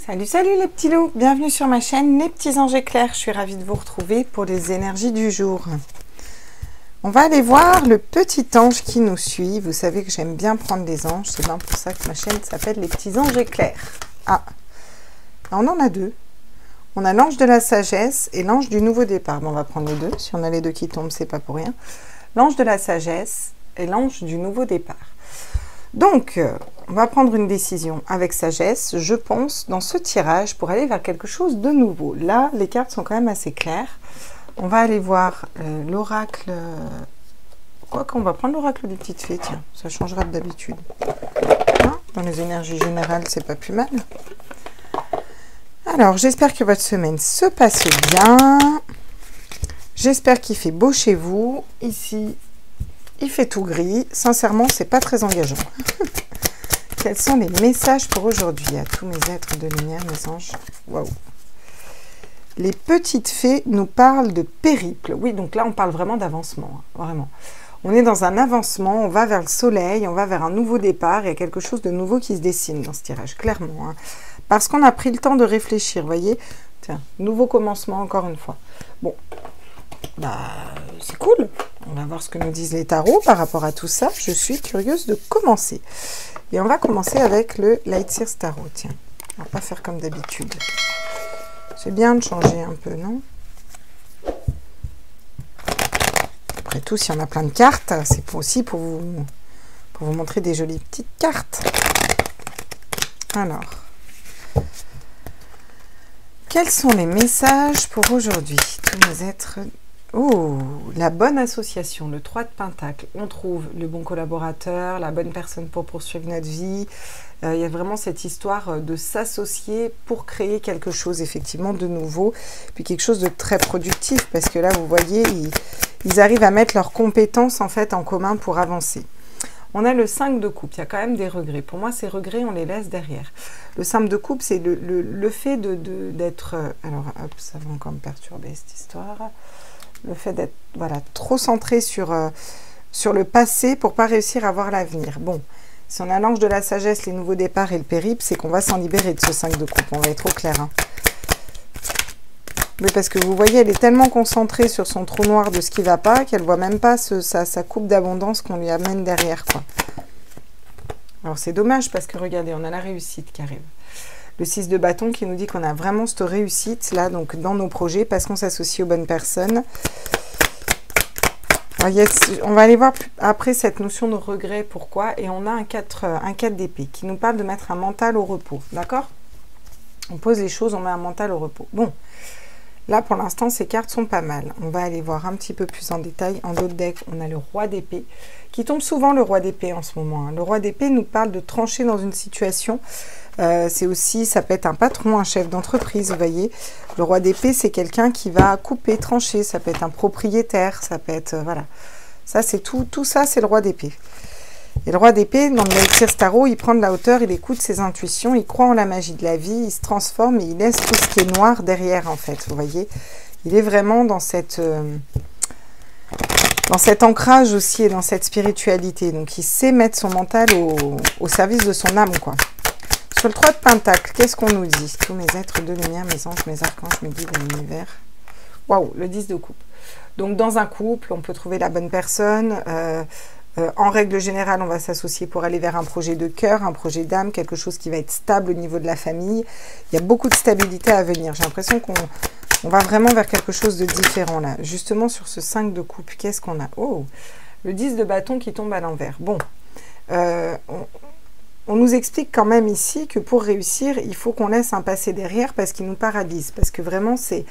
Salut, salut les petits loups, bienvenue sur ma chaîne Les Petits Anges Éclairs. Je suis ravie de vous retrouver pour les énergies du jour. On va aller voir le petit ange qui nous suit. Vous savez que j'aime bien prendre des anges, c'est bien pour ça que ma chaîne s'appelle Les Petits Anges Éclairs. Ah, on en a deux. On a l'ange de la sagesse et l'ange du nouveau départ. Bon, on va prendre les deux, si on a les deux qui tombent, c'est pas pour rien. L'ange de la sagesse et l'ange du nouveau départ. Donc, on va prendre une décision avec sagesse, je pense, dans ce tirage pour aller vers quelque chose de nouveau. Là, les cartes sont quand même assez claires. On va aller voir l'oracle. Quoi qu'on va prendre l'oracle des petites fées, tiens, ça changera d'habitude. Hein, dans les énergies générales, c'est pas plus mal. Alors, j'espère que votre semaine se passe bien. J'espère qu'il fait beau chez vous. Ici, il fait tout gris. Sincèrement, c'est pas très engageant. Quels sont les messages pour aujourd'hui à tous mes êtres de lumière, mes anges? Waouh! Les petites fées nous parlent de périple. Oui, donc là, on parle vraiment d'avancement. Hein, vraiment. On est dans un avancement, on va vers le soleil, on va vers un nouveau départ. Il y a quelque chose de nouveau qui se dessine dans ce tirage, clairement. Hein, parce qu'on a pris le temps de réfléchir, vous voyez? Tiens, nouveau commencement, encore une fois. Bon, bah, c'est cool. On va voir ce que nous disent les tarots par rapport à tout ça. Je suis curieuse de commencer. Et on va commencer avec le Light Seers Tarot. Tiens, on va pas faire comme d'habitude. C'est bien de changer un peu, non? Après tout, si on a plein de cartes, c'est aussi pour vous montrer des jolies petites cartes. Alors, quels sont les messages pour aujourd'hui? Tous mes êtres... Oh, la bonne association, le 3 de Pentacle. On trouve le bon collaborateur, la bonne personne pour poursuivre notre vie. Il y a vraiment cette histoire de s'associer pour créer quelque chose, effectivement, de nouveau. Puis quelque chose de très productif, parce que là, vous voyez, ils arrivent à mettre leurs compétences, en fait, en commun pour avancer. On a le 5 de coupe, il y a quand même des regrets. Pour moi, ces regrets, on les laisse derrière. Le 5 de coupe, c'est le fait d'être... alors, hop, ça va encore me perturber, cette histoire. Le fait d'être voilà, trop centré sur le passé pour pas réussir à voir l'avenir. Bon, si on a l'ange de la sagesse, les nouveaux départs et le périple, c'est qu'on va s'en libérer de ce 5 de coupe. On va être au clair. Hein. Mais parce que vous voyez, elle est tellement concentrée sur son trou noir de ce qui ne va pas qu'elle ne voit même pas sa coupe d'abondance qu'on lui amène derrière, quoi. Alors c'est dommage parce que regardez, on a la réussite qui arrive. Le 6 de bâton qui nous dit qu'on a vraiment cette réussite là, donc dans nos projets, parce qu'on s'associe aux bonnes personnes. Alors, on va aller voir après cette notion de regret, pourquoi. Et on a un 4 d'épée qui nous parle de mettre un mental au repos, d'accord? On pose les choses, on met un mental au repos. Bon, là pour l'instant ces cartes sont pas mal. On va aller voir un petit peu plus en détail. En d'autres decks, on a le roi d'épée, qui tombe souvent le roi d'épée en ce moment. Hein. Le roi d'épée nous parle de trancher dans une situation. C'est aussi, ça peut être un patron, un chef d'entreprise, vous voyez. Le roi d'épée, c'est quelqu'un qui va couper, trancher. Ça peut être un propriétaire, ça peut être, voilà. Ça, c'est tout ça, c'est le roi d'épée. Et le roi d'épée, dans le Light Seers Tarot, il prend de la hauteur, il écoute ses intuitions, il croit en la magie de la vie, il se transforme et il laisse tout ce qui est noir derrière, en fait, vous voyez. Il est vraiment dans cet ancrage aussi et dans cette spiritualité. Donc, il sait mettre son mental au service de son âme, quoi. Sur le 3 de Pentacle, qu'est-ce qu'on nous dit? Tous mes êtres de lumière, mes anges, mes archanges, mes guides de l'univers. Waouh, le 10 de coupe. Donc, dans un couple, on peut trouver la bonne personne. En règle générale, on va s'associer pour aller vers un projet de cœur, un projet d'âme, quelque chose qui va être stable au niveau de la famille. Il y a beaucoup de stabilité à venir. J'ai l'impression qu'on va vraiment vers quelque chose de différent là. Justement, sur ce 5 de coupe, qu'est-ce qu'on a? Oh, le 10 de bâton qui tombe à l'envers. Bon, on nous explique quand même ici que pour réussir, il faut qu'on laisse un passé derrière parce qu'il nous paralyse. Parce que vraiment, c'est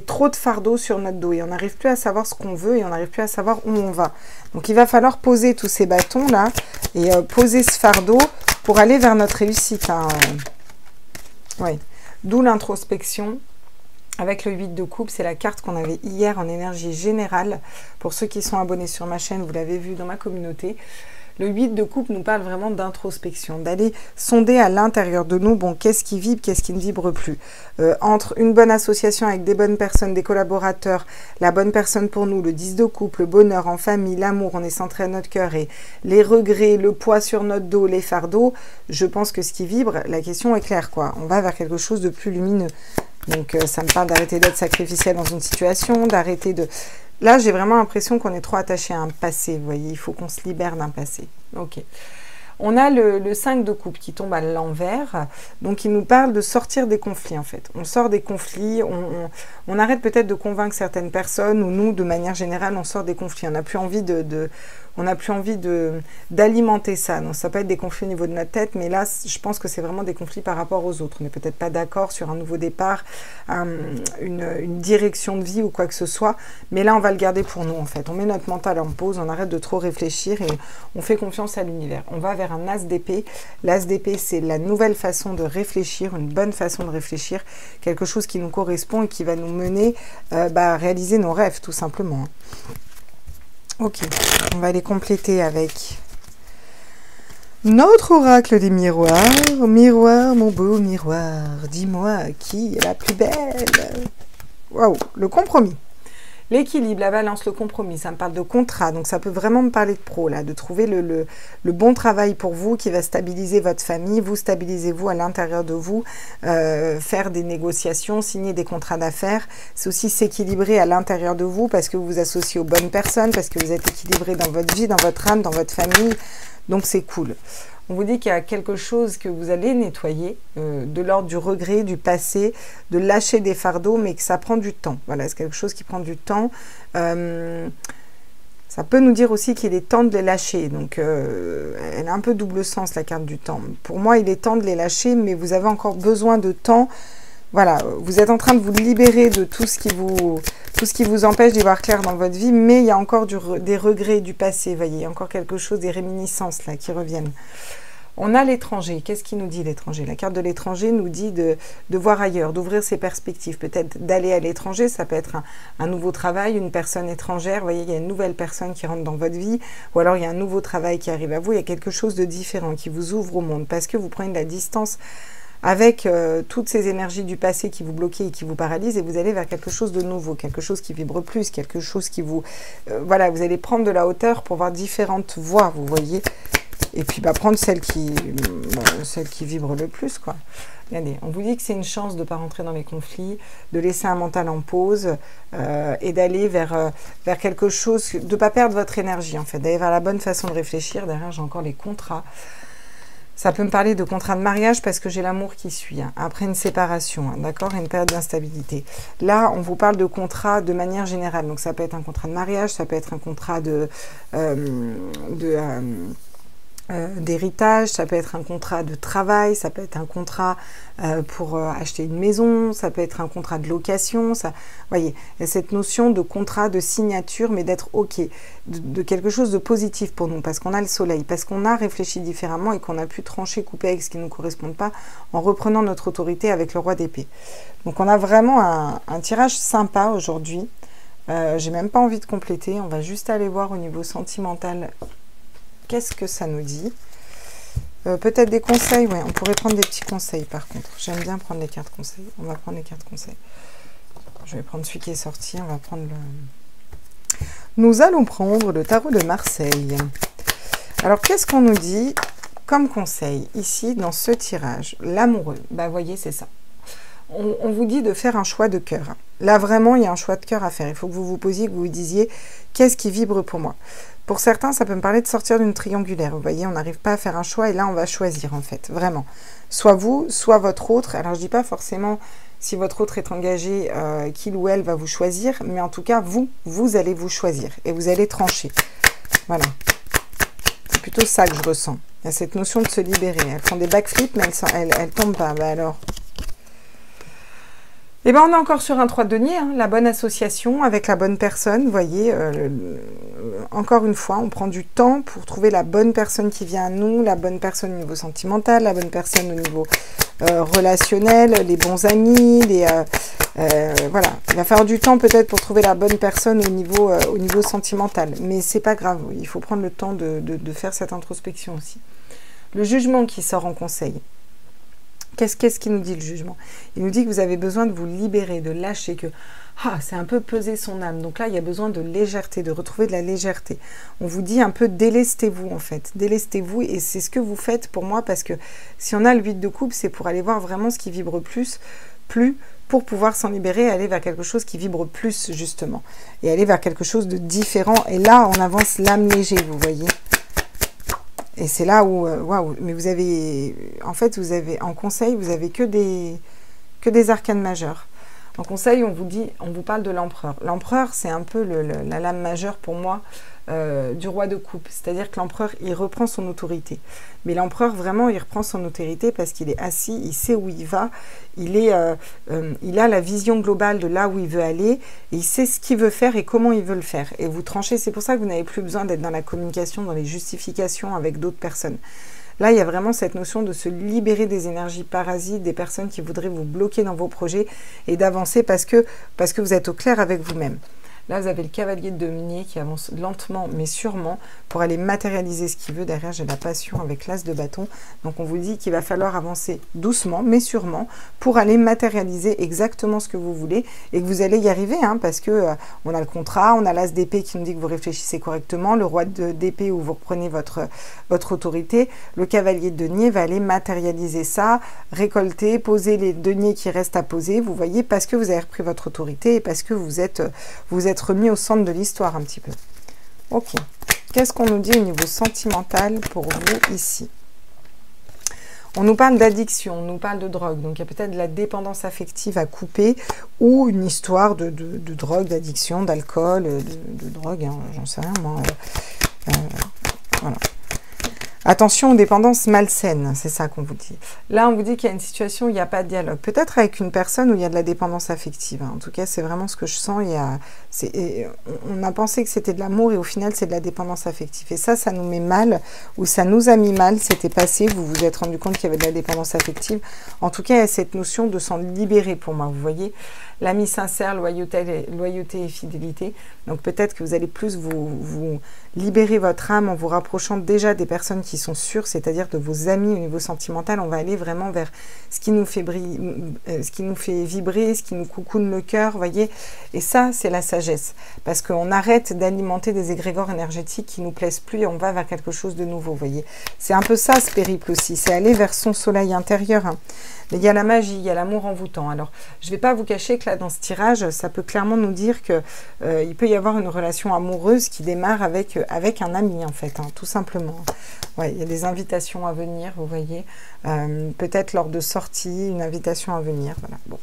trop de fardeau sur notre dos. Et on n'arrive plus à savoir ce qu'on veut et on n'arrive plus à savoir où on va. Donc, il va falloir poser tous ces bâtons-là et poser ce fardeau pour aller vers notre réussite. Hein. Ouais. D'où l'introspection. Avec le 8 de coupe, c'est la carte qu'on avait hier en énergie générale. Pour ceux qui sont abonnés sur ma chaîne, vous l'avez vu dans ma communauté. Le 8 de coupe nous parle vraiment d'introspection, d'aller sonder à l'intérieur de nous, bon, qu'est-ce qui vibre, qu'est-ce qui ne vibre plus. Entre une bonne association avec des bonnes personnes, des collaborateurs, la bonne personne pour nous, le 10 de coupe, le bonheur en famille, l'amour, on est centré à notre cœur, et les regrets, le poids sur notre dos, les fardeaux, je pense que ce qui vibre, la question est claire, quoi. On va vers quelque chose de plus lumineux. Donc, ça me parle d'arrêter d'être sacrificiel dans une situation, d'arrêter de... Là, j'ai vraiment l'impression qu'on est trop attaché à un passé, vous voyez, il faut qu'on se libère d'un passé. Ok. On a le 5 de coupe qui tombe à l'envers, donc il nous parle de sortir des conflits, en fait. On sort des conflits, on arrête peut-être de convaincre certaines personnes, ou nous, de manière générale, on sort des conflits. On n'a plus envie on n'a plus envie d'alimenter ça. Donc, ça peut être des conflits au niveau de notre tête, mais là, je pense que c'est vraiment des conflits par rapport aux autres. On n'est peut-être pas d'accord sur un nouveau départ, une direction de vie ou quoi que ce soit, mais là, on va le garder pour nous, en fait. On met notre mental en pause, on arrête de trop réfléchir et on fait confiance à l'univers. On va vers un as d'épée. L'as d'épée, c'est la nouvelle façon de réfléchir, une bonne façon de réfléchir, quelque chose qui nous correspond et qui va nous mener à réaliser nos rêves, tout simplement. Ok, on va les compléter avec notre oracle des miroirs. Miroir, mon beau miroir, dis-moi qui est la plus belle. Waouh, le compromis. L'équilibre, la balance, le compromis, ça me parle de contrat, donc ça peut vraiment me parler de pro, là, de trouver le bon travail pour vous qui va stabiliser votre famille, vous stabilisez vous à l'intérieur de vous, faire des négociations, signer des contrats d'affaires, c'est aussi s'équilibrer à l'intérieur de vous parce que vous vous associez aux bonnes personnes, parce que vous êtes équilibré dans votre vie, dans votre âme, dans votre famille, donc c'est cool. On vous dit qu'il y a quelque chose que vous allez nettoyer, de l'ordre du regret, du passé, de lâcher des fardeaux, mais que ça prend du temps. Voilà, c'est quelque chose qui prend du temps. Ça peut nous dire aussi qu'il est temps de les lâcher. Donc, elle a un peu double sens, la carte du temps. Pour moi, il est temps de les lâcher, mais vous avez encore besoin de temps. Voilà, vous êtes en train de vous libérer de tout ce qui vous empêche d'y voir clair dans votre vie, mais il y a encore des regrets du passé, voyez, il y a encore quelque chose, des réminiscences là qui reviennent. On a l'étranger. Qu'est-ce qui nous dit l'étranger? La carte de l'étranger nous dit de voir ailleurs, d'ouvrir ses perspectives, peut-être d'aller à l'étranger, ça peut être un nouveau travail, une personne étrangère, vous voyez, il y a une nouvelle personne qui rentre dans votre vie, ou alors il y a un nouveau travail qui arrive à vous, il y a quelque chose de différent qui vous ouvre au monde, parce que vous prenez de la distance avec toutes ces énergies du passé qui vous bloquaient et qui vous paralysent, et vous allez vers quelque chose de nouveau, quelque chose qui vibre plus, quelque chose qui vous... voilà, vous allez prendre de la hauteur pour voir différentes voies, vous voyez, et puis prendre celle qui vibre le plus, quoi. Regardez, on vous dit que c'est une chance de ne pas rentrer dans les conflits, de laisser un mental en pause et d'aller vers quelque chose, de ne pas perdre votre énergie, en fait, d'aller vers la bonne façon de réfléchir. Derrière, j'ai encore les contrats. Ça peut me parler de contrat de mariage parce que j'ai l'amour qui suit, hein, après une séparation, hein, d'accord, et une période d'instabilité. Là, on vous parle de contrat de manière générale. Donc, ça peut être un contrat de mariage, ça peut être un contrat d'héritage, ça peut être un contrat de travail, ça peut être un contrat pour acheter une maison, ça peut être un contrat de location, ça, voyez, il y a cette notion de contrat, de signature, mais d'être ok, de quelque chose de positif pour nous, parce qu'on a le soleil, parce qu'on a réfléchi différemment et qu'on a pu trancher, couper avec ce qui ne nous correspond pas, en reprenant notre autorité avec le roi d'épée. Donc on a vraiment un tirage sympa aujourd'hui, j'ai même pas envie de compléter, on va juste aller voir au niveau sentimental. Qu'est-ce que ça nous dit? Peut-être des conseils, oui, on pourrait prendre des petits conseils par contre. J'aime bien prendre les cartes conseils. On va prendre les cartes conseils. Je vais prendre celui qui est sorti, on va prendre le... Nous allons prendre le tarot de Marseille. Alors, qu'est-ce qu'on nous dit comme conseil ici dans ce tirage? L'amoureux, bah voyez, c'est ça. On vous dit de faire un choix de cœur. Là, vraiment, il y a un choix de cœur à faire. Il faut que vous vous posiez, que vous vous disiez, qu'est-ce qui vibre pour moi? Pour certains, ça peut me parler de sortir d'une triangulaire. Vous voyez, on n'arrive pas à faire un choix et là, on va choisir en fait, vraiment. Soit vous, soit votre autre. Alors, je ne dis pas forcément si votre autre est engagé, qu'il ou elle va vous choisir, mais en tout cas, vous allez vous choisir et vous allez trancher. Voilà. C'est plutôt ça que je ressens. Il y a cette notion de se libérer. Elles font des backflips, mais elles ne tombent pas. Bah alors... Et bien, on est encore sur un 3 de denier, hein, la bonne association avec la bonne personne. Vous voyez, encore une fois, on prend du temps pour trouver la bonne personne qui vient à nous, la bonne personne au niveau sentimental, la bonne personne au niveau relationnel, les bons amis, Voilà, il va falloir du temps peut-être pour trouver la bonne personne au niveau sentimental. Mais c'est pas grave, il faut prendre le temps de faire cette introspection aussi. Le jugement qui sort en conseil. Qu'est-ce qui nous dit le jugement? Il nous dit que vous avez besoin de vous libérer, de lâcher, que c'est un peu peser son âme. Donc là, il y a besoin de légèreté, de retrouver de la légèreté. On vous dit un peu délestez-vous en fait. Délestez-vous et c'est ce que vous faites pour moi parce que si on a le 8 de coupe, c'est pour aller voir vraiment ce qui vibre plus pour pouvoir s'en libérer et aller vers quelque chose qui vibre plus justement. Et aller vers quelque chose de différent. Et là, on avance l'âme léger, vous voyez. Et c'est là où, waouh, mais vous avez, en fait, en conseil, vous avez que des arcanes majeures. En conseil, on vous parle de l'empereur. L'empereur, c'est un peu la lame majeure pour moi du roi de coupe. C'est-à-dire que l'empereur, il reprend son autorité. Mais l'empereur, vraiment, il reprend son autorité parce qu'il est assis, il sait où il va, il a la vision globale de là où il veut aller, et il sait ce qu'il veut faire et comment il veut le faire. Et vous tranchez, c'est pour ça que vous n'avez plus besoin d'être dans la communication, dans les justifications avec d'autres personnes. Là, il y a vraiment cette notion de se libérer des énergies parasites, des personnes qui voudraient vous bloquer dans vos projets et d'avancer parce que vous êtes au clair avec vous-même. Là, vous avez le cavalier de denier qui avance lentement mais sûrement pour aller matérialiser ce qu'il veut. Derrière, j'ai la passion avec l'as de bâton. Donc, on vous dit qu'il va falloir avancer doucement mais sûrement pour aller matérialiser exactement ce que vous voulez et que vous allez y arriver hein, parce que on a le contrat, on a l'as d'épée qui nous dit que vous réfléchissez correctement, le roi d'épée où vous reprenez votre autorité, le cavalier de denier va aller matérialiser ça, récolter, poser les deniers qui restent à poser, vous voyez, parce que vous avez repris votre autorité et parce que vous êtes remis au centre de l'histoire un petit peu. Ok. Qu'est-ce qu'on nous dit au niveau sentimental pour vous ici? On nous parle d'addiction, on nous parle de drogue. Donc, il y a peut-être de la dépendance affective à couper ou une histoire de drogue, d'addiction, d'alcool, de drogue, hein, j'en sais rien, moi. Voilà. Attention aux dépendances malsaines, c'est ça qu'on vous dit. Là, on vous dit qu'il y a une situation où il n'y a pas de dialogue. Peut-être avec une personne où il y a de la dépendance affective. Hein. En tout cas, c'est vraiment ce que je sens. On a pensé que c'était de l'amour et au final, c'est de la dépendance affective. Et ça nous met mal ou ça nous a mis mal. C'était passé, vous vous êtes rendu compte qu'il y avait de la dépendance affective. En tout cas, il y a cette notion de s'en libérer pour moi, vous voyez. L'ami sincère, loyauté et fidélité. Donc peut-être que vous allez plus vous libérer votre âme en vous rapprochant déjà des personnes qui sont sûres, c'est-à-dire de vos amis au niveau sentimental. On va aller vraiment vers ce qui nous fait vibrer, ce qui nous coucoune le cœur, voyez. Et ça, c'est la sagesse. Parce qu'on arrête d'alimenter des égrégores énergétiques qui nous plaisent plus et on va vers quelque chose de nouveau, voyez. C'est un peu ça, ce périple aussi. C'est aller vers son soleil intérieur, hein. Mais il y a la magie, il y a l'amour envoûtant. Alors, je ne vais pas vous cacher que là, dans ce tirage, ça peut clairement nous dire que il peut y avoir une relation amoureuse qui démarre avec un ami, en fait, hein, tout simplement. Ouais, il y a des invitations à venir, vous voyez. Peut-être lors de sorties, une invitation à venir. Voilà, bon.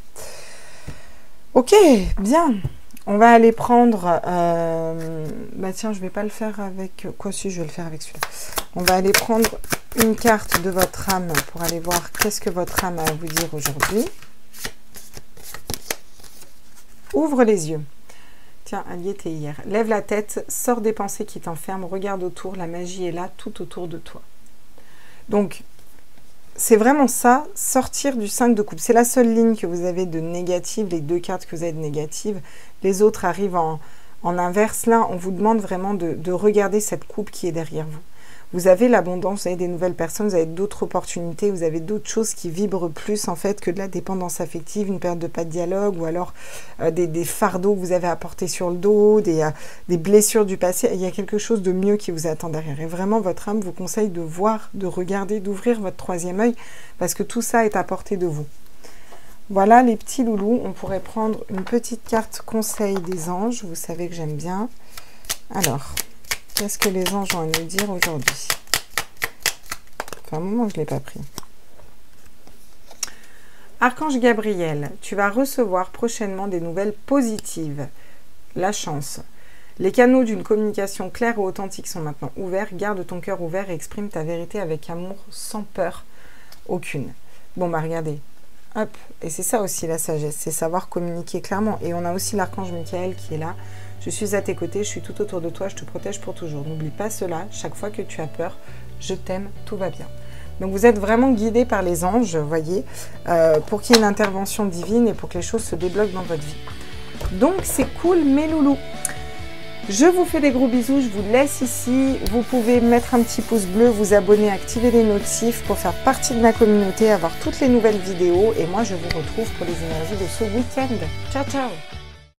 Ok, bien. On va aller prendre... bah tiens, je ne vais pas le faire avec... Quoi si, je vais le faire avec celui-là. On va aller prendre une carte de votre âme pour aller voir qu'est-ce que votre âme a à vous dire aujourd'hui. Ouvre les yeux. Tiens, elle y était hier. Lève la tête, sors des pensées qui t'enferment, regarde autour, la magie est là, tout autour de toi. Donc, c'est vraiment ça, sortir du 5 de coupe. C'est la seule ligne que vous avez de négative, les deux cartes que vous avez de négatives. Les autres arrivent en inverse. Là, on vous demande vraiment de regarder cette coupe qui est derrière vous. Vous avez l'abondance, vous avez des nouvelles personnes, vous avez d'autres opportunités, vous avez d'autres choses qui vibrent plus en fait que de la dépendance affective, une période de pas de dialogue ou alors des fardeaux que vous avez à porter sur le dos, des blessures du passé. Il y a quelque chose de mieux qui vous attend derrière. Et vraiment, votre âme vous conseille de voir, de regarder, d'ouvrir votre troisième œil parce que tout ça est à portée de vous. Voilà les petits loulous. On pourrait prendre une petite carte conseil des anges. Vous savez que j'aime bien. Alors... qu'est-ce que les anges ont à nous dire aujourd'hui? Ça fait un moment que je ne l'ai pas pris. Archange Gabriel, tu vas recevoir prochainement des nouvelles positives. La chance. Les canaux d'une communication claire et authentique sont maintenant ouverts. Garde ton cœur ouvert et exprime ta vérité avec amour, sans peur aucune. Bon, bah regardez. Hop. Et c'est ça aussi la sagesse, c'est savoir communiquer clairement. Et on a aussi l'archange Michael qui est là. Je suis à tes côtés, je suis tout autour de toi, je te protège pour toujours. N'oublie pas cela, chaque fois que tu as peur, je t'aime, tout va bien. Donc vous êtes vraiment guidé par les anges, vous voyez, pour qu'il y ait une intervention divine et pour que les choses se débloquent dans votre vie. Donc c'est cool mes loulous. Je vous fais des gros bisous, je vous laisse ici. Vous pouvez mettre un petit pouce bleu, vous abonner, activer les notifs pour faire partie de ma communauté, avoir toutes les nouvelles vidéos. Et moi je vous retrouve pour les énergies de ce week-end. Ciao ciao!